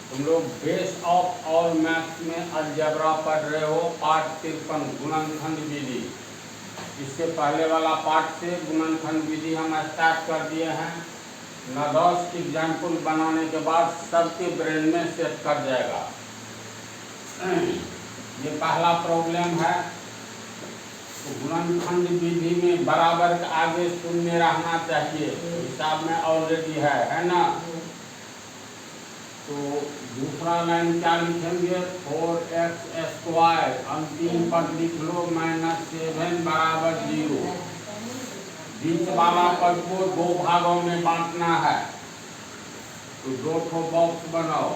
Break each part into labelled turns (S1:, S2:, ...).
S1: तुम लोग base of all maths में अलजेब्रा पढ़ रहे हो, पाठ 53 गुणनखंड विधि। इससे पहले वाला पाठ से गुणनखंड विधि हम स्टार्ट कर दिए हैं। 9-10 एग्जाम्पल बनाने के बाद सबके ब्रेन में सेट कर जाएगा। ये पहला प्रॉब्लम है। तो गुणनखंड विधि में बराबर के आगे शून्य रहना चाहिए, हिसाब में ऑलरेडी है ना। तो दूसरा लाइन क्या लिखेंगे, 4x², अंतिम पद लिख लो -7 बराबर 0। बीच वाला पद को दो भागों में बांटना है, तो दो ठो बॉक्स बनाओ।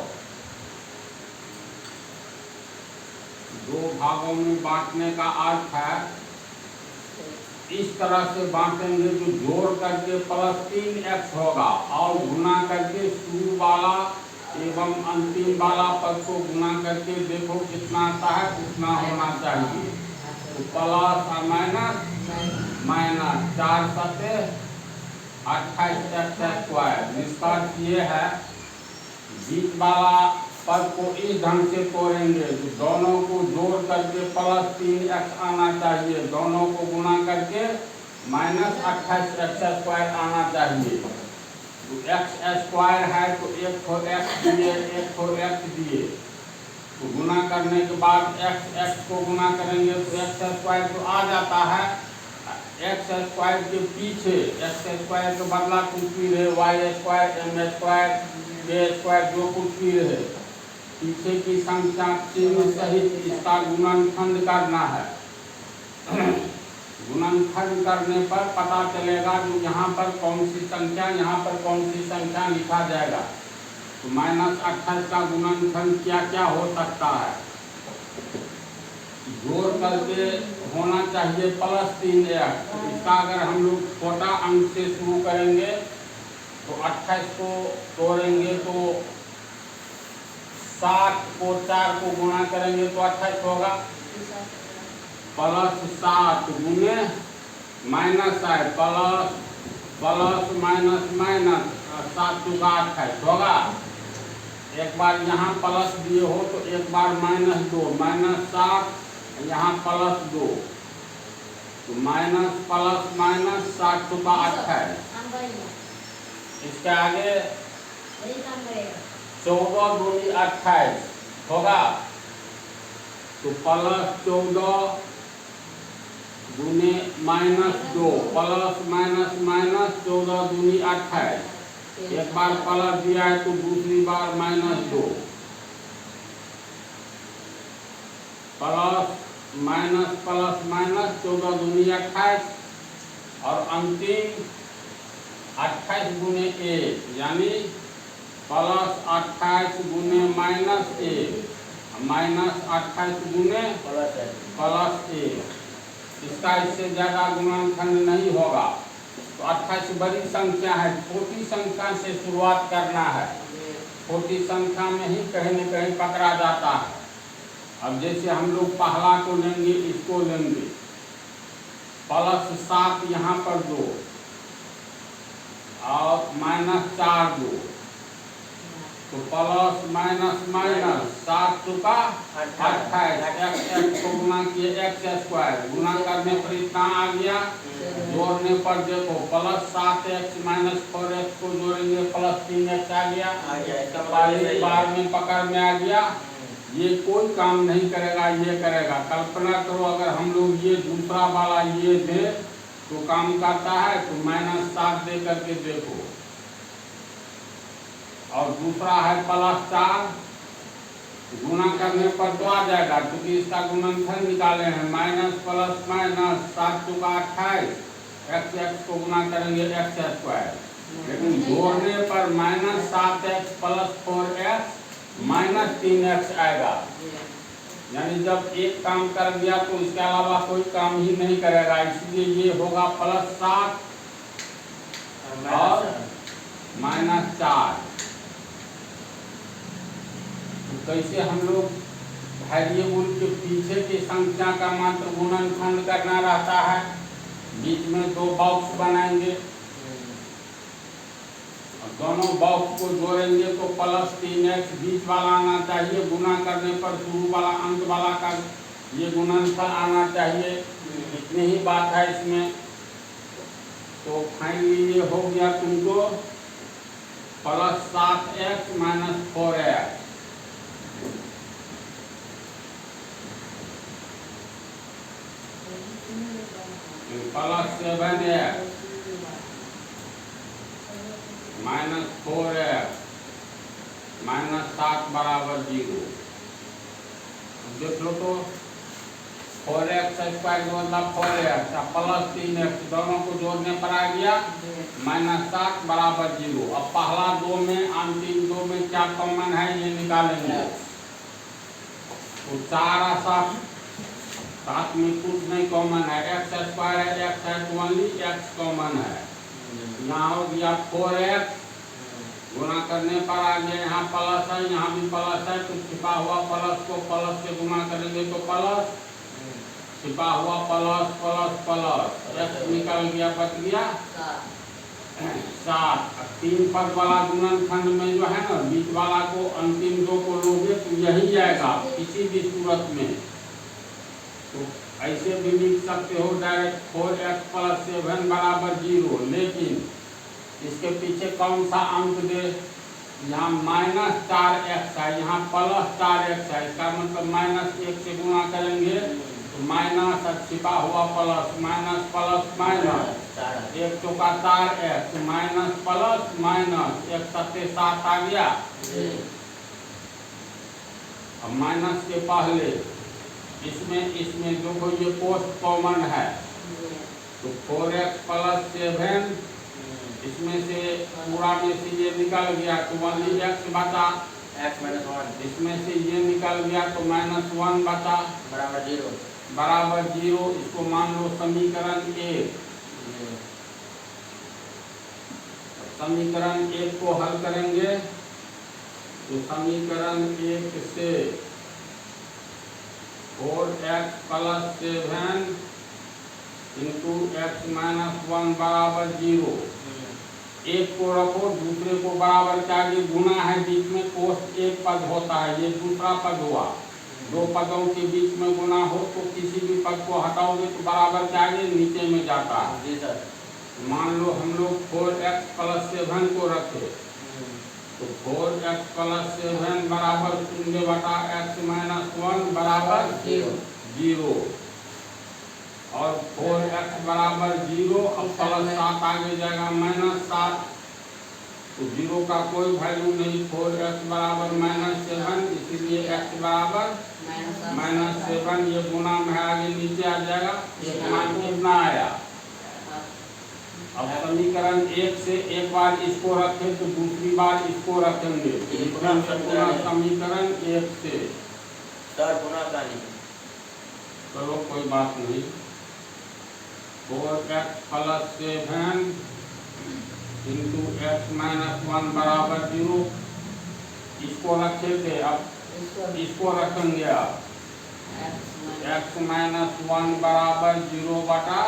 S1: दो भागों में बांटने का अर्थ है इस तरह से बांटेंगे जो जोड़ करके +3x होगा और गुना करके शुरू वाला एवं अंतिम वाला पद को गुना करके देखो कितना आता है, उतना होना चाहिए। तो प्लस और माइनस, माइनस 4 सते 28x²। निष्कर्ष ये है बीच वाला पद को इस ढंग से तोड़ेंगे तो दोनों को जोड़ करके +3x आना चाहिए, दोनों को गुना करके -28x² आना चाहिए। तो x² है तो एक ठो x दिए, एक ठो x दिए। तो गुना करने के बाद x को गुना करेंगे तो x² तो आ जाता है। x² के पीछे x² के बदला कुछ भी रहे, y², m², k² जो कुछ भी रहे, पीछे की संख्या चिन्ह सहित इसका गुणनखंड करना है। गुणनखंड करने पर पता चलेगा जो यहाँ पर कौन सी संख्या, यहाँ पर कौन सी संख्या लिखा जाएगा। तो -28 का गुणनखंड क्या क्या हो सकता है, जोड़ करके होना चाहिए +3x। तो इसका अगर हम लोग छोटा अंक से शुरू करेंगे तो 28 को तोड़ेंगे तो 7 को 4 को गुना करेंगे तो 28 होगा। +7 गुने माइनस है, प्लस माइनस माइनस 7 × 28 होगा। एक बार यहाँ प्लस दिए हो तो एक बार -2, -7 यहाँ +2, तो माइनस प्लस माइनस 7 × 28। इसके आगे 14 दूनी 28 होगा। तो +14 गुने -2, प्लस माइनस माइनस 14 दूनी 28। एक बार प्लस दिया है तो दूसरी बार -2, प्लस माइनस 14 दूनी 28 और अंतिम 28 गुने 1 यानी +28 गुने -1, -28 गुने +1। इसका इससे ज़्यादा गुणनखंड नहीं होगा। तो 28 बड़ी संख्या है, छोटी संख्या से शुरुआत करना है। छोटी संख्या में ही कहीं न कहीं पकड़ा जाता है। अब जैसे हम लोग पहला को लेंगे, इसको लेंगे +7 यहाँ पर 2 और -4 2, तो प्लस माइनस माइनस 7 × 28, x को गुना किए x² गुना करने पर इतना आ गया। जोड़ने पर देखो +7x -4x को जोड़ेंगे +3x आ गया। पहली बार में पकड़ में आ गया। ये कोई काम नहीं करेगा, ये करेगा। कल्पना करो अगर हम लोग ये दूसरा वाला ये दे तो काम करता है, तो -7 दे करके देखो। और दूसरा है +4, गुना करने पर तो आ जाएगा क्योंकि इसका गुणनखंड निकाले हैं। माइनस प्लस माइनस 7 × 28, x को गुना करेंगे x²। लेकिन जोड़ने पर -7x + 4x -3x आएगा। यानी जब एक काम कर दिया तो इसके अलावा कोई काम ही नहीं करेगा, इसलिए ये होगा +7 और -4। तो कैसे हम लोग वेरिएबल के पीछे की संख्या का मात्र गुणनखंड करना रहता है। बीच में 2 बॉक्स बनाएंगे। दोनों बॉक्स को जोड़ेंगे तो प्लस 3x बीच वाला आना चाहिए, गुना करने पर शुरू वाला अंत वाला का ये गुणनफल आना चाहिए। इतनी ही बात है इसमें। तो फाइनली ये हो गया तुमको plus 7x minus 4x plus 7x minus 4x minus 7 बराबर 0। देख लो तो 4x स्क्वायर का मतलब 4x प्लस 3x दोनों को जोड़ने पर आ गया माइनस 7 बराबर 0। अब पहला 2 में अंतिम 2 में क्या कॉमन है ये निकालेंगे। तो 4 7 7 में कुछ नहीं कॉमन है, x स्क्वायर है, x है तो ओनली x कॉमन है। यहाँ हो गया 4x गुना करने पर आ गया यहाँ प्लस है, यहाँ भी प्लस है तो छिपा हुआ प्लस को प्लस से गुना करेंगे तो प्लस, छिपा हुआ प्लस प्लस प्लस x निकल गया, बच गया 7। 3 पद वाला गुणनखंड में जो है ना बीच वाला को अंतिम 2 को लोगे तो यही आएगा किसी भी सूरत में। तो ऐसे भी लिख सकते हो डायरेक्ट 4x प्लस 7 बराबर 0। लेकिन इसके पीछे कौन सा अंक दे, यहाँ माइनस 4x है, यहाँ प्लस 4x है, इसका मतलब माइनस 1 से गुणा करेंगे तो माइनस छिपा हुआ प्लस, माइनस प्लस माइनस, 1 चौका 4x माइनस प्लस माइनस 1 सत्ते 7 आ गया। अब माइनस के पहले इसमें जो कोई ये पोस्ट कॉमन है तो 4x प्लस 7 इसमें से पूरा में से ये निकल गया तो ओनली x बचा,
S2: x माइनस 1
S1: इसमें से ये निकल गया तो माइनस 1 बचा
S2: बराबर 0
S1: बराबर 0। इसको मान लो समीकरण 1। समीकरण 1 को हल करेंगे तो समीकरण 1 से 4x plus 7 into x minus 1 बराबर 0। एक को रखो दूसरे को बराबर चाहिए, गुना है बीच में कोष्ट एक पद होता है, ये दूसरा पद हुआ। 2 पदों के बीच में गुना हो तो किसी भी पद को हटाओगे तो बराबर चाहिए नीचे में जाता है।
S2: जी सर।
S1: मान लो हम लोग 4x प्लस 7 को रखे तो 4x प्लस 7 बराबर 0 बटा x माइनस 1 बराबर 0 और 4x बराबर 0। अब प्लस 7 आगे जाएगा माइनस 7 तो 0 का कोई वैल्यू नहीं, 4x बराबर माइनस 7 इसीलिए x बराबर माइनस 7। ये गुना में आगे नीचे आ जाएगा, मान कितना आया। अब समीकरण 1 से एक बार इसको रखें तो दूसरी बार इसको रखेंगे, समीकरण 1 से चलो कोई बात नहीं। 4x plus 7 into x minus 1 बराबर 0 इसको रखे थे, अब इसको रखेंगे। अब x माइनस 1 बराबर 0 बटा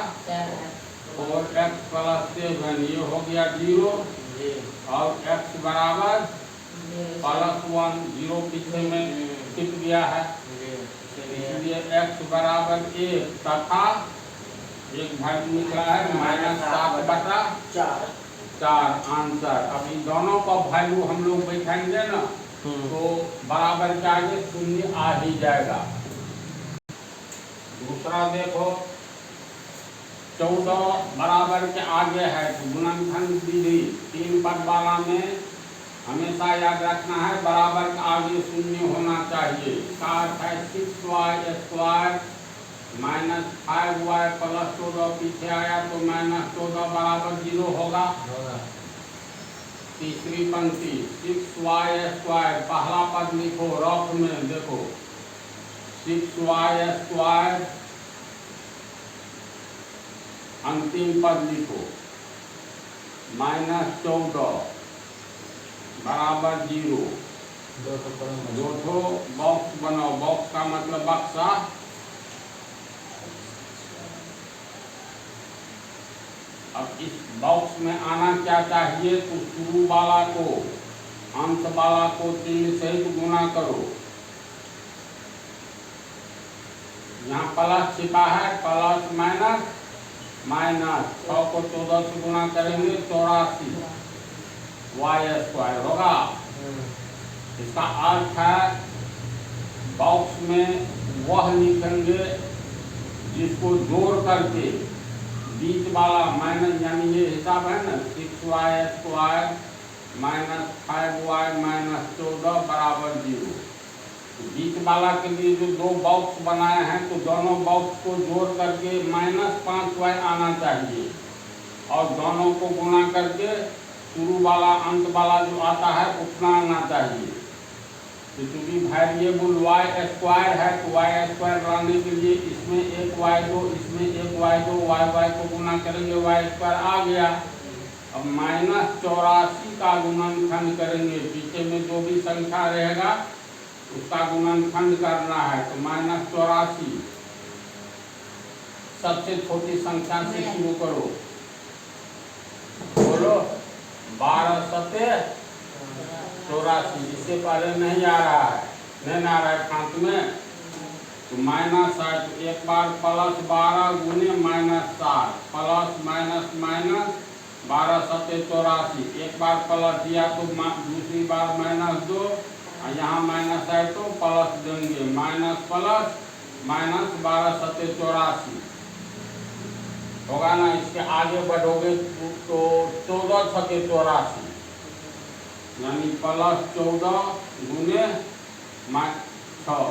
S1: 4x प्लस 7 ये हो गया 0 और x बराबर प्लस 1 0 पीछे में टिक गया है इसलिए x बराबर 1 तथा एक वैल्यू निकला है माइनस 7 बटा 4 आंसर। अभी दोनों का वैल्यू हम लोग बैठाएंगे ना तो बराबर के आगे 0 आ ही जाएगा। दूसरा देखो 14 बराबर के आगे है तो गुणनखंड विधि 3 पद वाला में हमेशा याद रखना है बराबर के आगे 0 होना चाहिए। इसका अर्थ है 6y square minus 5y plus 14 पीछे आया तो माइनस 14 बराबर 0 होगा। तीसरी पंक्ति 6y स्क्वायर पहला पद लिखो रफ में देखो 6y स्क्वायर अंतिम पद लिखो माइनस 14 बराबर 0। दो ठो बॉक्स बनाओ, बॉक्स का मतलब बक्सा। अब इस बॉक्स में आना क्या चाहिए, तो शुरू वाला को अंत वाला को चिन्ह सहित गुना करो। यहाँ प्लस छिपा है, प्लस माइनस माइनस 6 को 14 से गुना करेंगे 84 वाई स्क्वायर होगा। इसका अर्थ है बॉक्स में वह लिखेंगे जिसको जोड़ करके बीच वाला माइनस, यानी ये हिसाब है ना 6y square minus 5y minus 14 बराबर 0। तो बीच वाला के लिए जो दो बॉक्स बनाए हैं तो दोनों बॉक्स को जोड़ करके -5y आना चाहिए और दोनों को गुना करके शुरू वाला अंत वाला जो आता है उतना आना चाहिए। तो चूंकि वेरिएबल y स्क्वायर है तो y स्क्वायर लाने के लिए इसमें एक y2 इसमें एक y2 y को गुना करेंगे y स्क्वायर आ गया। अब -84 का गुणनखंड करेंगे, पीछे में जो भी संख्या रहेगा उसका गुणनखंड करना है। तो -84 सबसे छोटी संख्या से शुरू करो, बोलो 12 सत्ते 84। इससे पहले नहीं आ रहा है, नहीं आ रहा है फांक में, तो -60 एक बार प्लस 12 गुने -60 प्लस माइनस माइनस 12 सत्ते 84। एक बार प्लस दिया तो दूसरी बार -2 और यहाँ माइनस है तो प्लस देंगे, माइनस प्लस माइनस 12 सत्ते 84 होगा ना। इसके आगे बढ़ोगे तो 14 सत्ते 84 यानी प्लस 14 गुने 6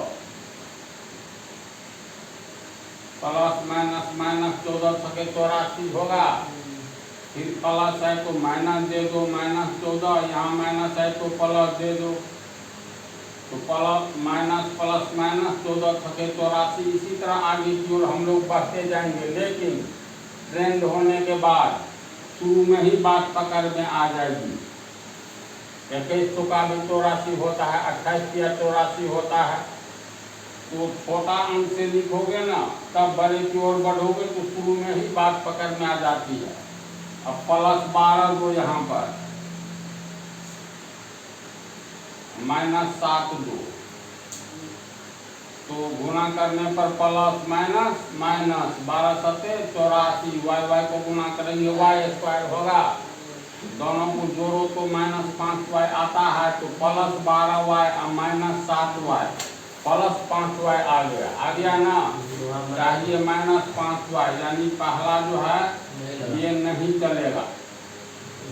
S1: प्लस माइनस माइनस 14 सत्ते 84 होगा। फिर प्लस है तो माइनस दे दो, -14, यहाँ माइनस है तो प्लस दे दो, तो प्लस माइनस 14 सत्ते 84। इसी तरह आगे की ओर हम लोग बढ़ते जाएंगे, लेकिन ट्रेंड होने के बाद शुरू में ही बात पकड़ में आ जाएगी। 21 का भी 84 होता है, 28 या 84 होता है। तो छोटा अंक से लिखोगे ना, तब बड़े की ओर बढ़ोगे तो शुरू में ही बात पकड़ में आ जाती है। अब प्लस 12 दो यहाँ पर, -7 दो, तो गुना करने पर प्लस माइनस माइनस 12 सत्ते 84 y को गुना करेंगे y स्क्वायर होगा। दोनों को जोड़ो तो -5y आता है, तो प्लस 12y और -7y प्लस 5y आ गया ना। चाहिए -5y, यानी पहला जो है ये नहीं चलेगा।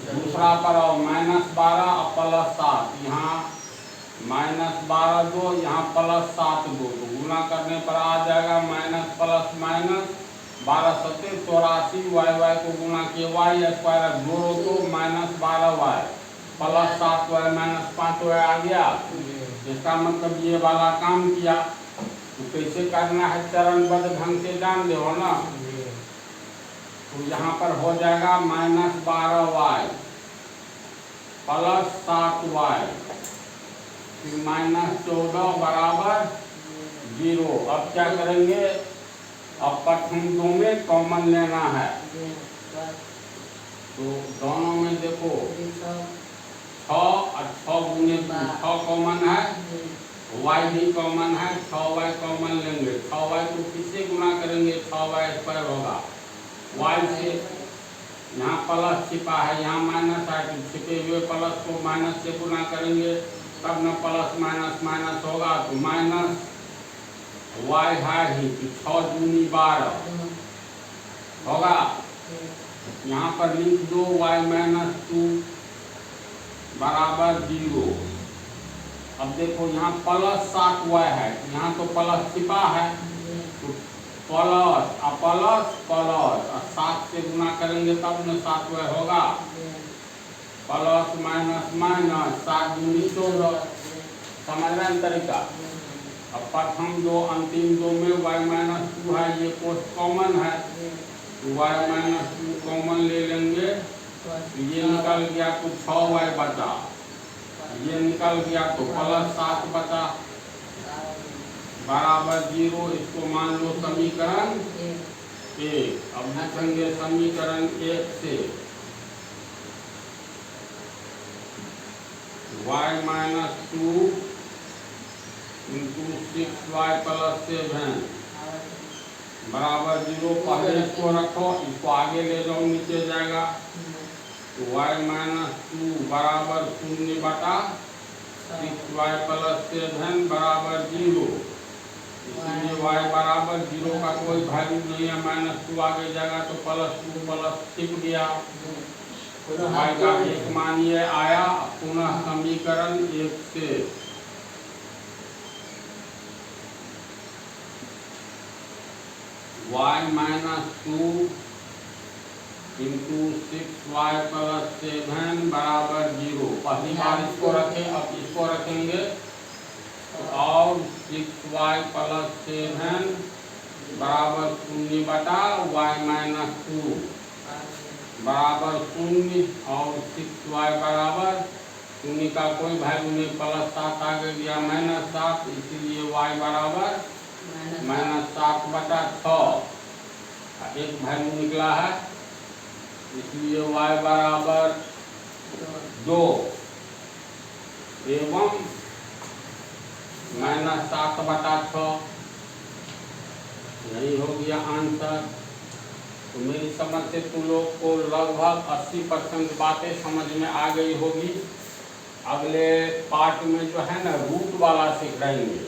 S1: दूसरा पर आओ, -12 और प्लस 7, यहाँ -12 दो, यहाँ प्लस 7 दो, तो गुना करने पर आ जाएगा माइनस प्लस माइनस 12 सत्ते 84 y को गुना किए y स्क्वायर जोड़ो तो -12y प्लस 7y -5y आ गया। इसका मतलब ये वाला काम किया। तो कैसे करना है चरणबद्ध ढंग से जान दे हो ना। तो यहाँ पर हो जाएगा -12y प्लस 7y फिर -14 बराबर 0। अब क्या करेंगे, अब प्रथम दो में कॉमन लेना है, तो दोनों में देखो 6 और 6 गुने 6 कॉमन है, y भी कॉमन है, 6y कॉमन लेंगे। 6y को किससे गुना करेंगे, 6y स्क्वायर होगा। y से यहाँ प्लस छिपा है, यहाँ माइनस है, तो छिपे हुए प्लस को माइनस से गुना करेंगे तब न प्लस माइनस माइनस होगा। तो माइनस y है ही, तो 6 दूनी 12 होगा। यहाँ पर लिख दो y-2 बराबर 0। अब देखो यहाँ प्लस 7y है, यहाँ तो प्लस छिपा है, तो प्लस और 7 से गुना करेंगे तब न 7y होगा। प्लस माइनस माइनस 7 दूनी 14, समझ रहे हैं तरीका। अब प्रथम दो अंतिम दो में y-2 है, ये पोस्ट कॉमन है, तो y-2 कॉमन ले लेंगे, तो ये निकल गया तो 6y बचा, ये निकल गया तो प्लस 7 बचा बराबर 0। इसको मान लो समीकरण 1। अब लिखेंगे समीकरण 1 से y minus 2 into 6y plus 7 बराबर 0। पहले इसको रखो, इसको आगे ले जाओ, नीचे जाएगा तो y माइनस 2 बराबर 0 बटा 6y प्लस 7 बराबर 0। इसलिए y बराबर 0 का कोई वैल्यू नहीं है, -2 आगे जाएगा तो +2 प्लस टिक गया, y का 1 मानिए आया। पुनः समीकरण 1 से y minus 2 into 6y plus 7 बराबर 0। पहली बार इसको रखे, अब इसको रखेंगे और 6y प्लस 7 बराबर 0 बटा y माइनस 2 बराबर 0 और 6y बराबर 0 का कोई वैल्यू नहीं, +7 आगे गया -7, इसीलिए y बराबर -7 बटा 6 एक वैल्यू निकला है, इसलिए y बराबर 2 एवं -7 बटा 6। यही हो गया आंसर। तो मेरी समझ से तुम लोग को लगभग 80% बातें समझ में आ गई होगी। अगले पार्ट में जो है ना रूट वाला सीख रहेंगे।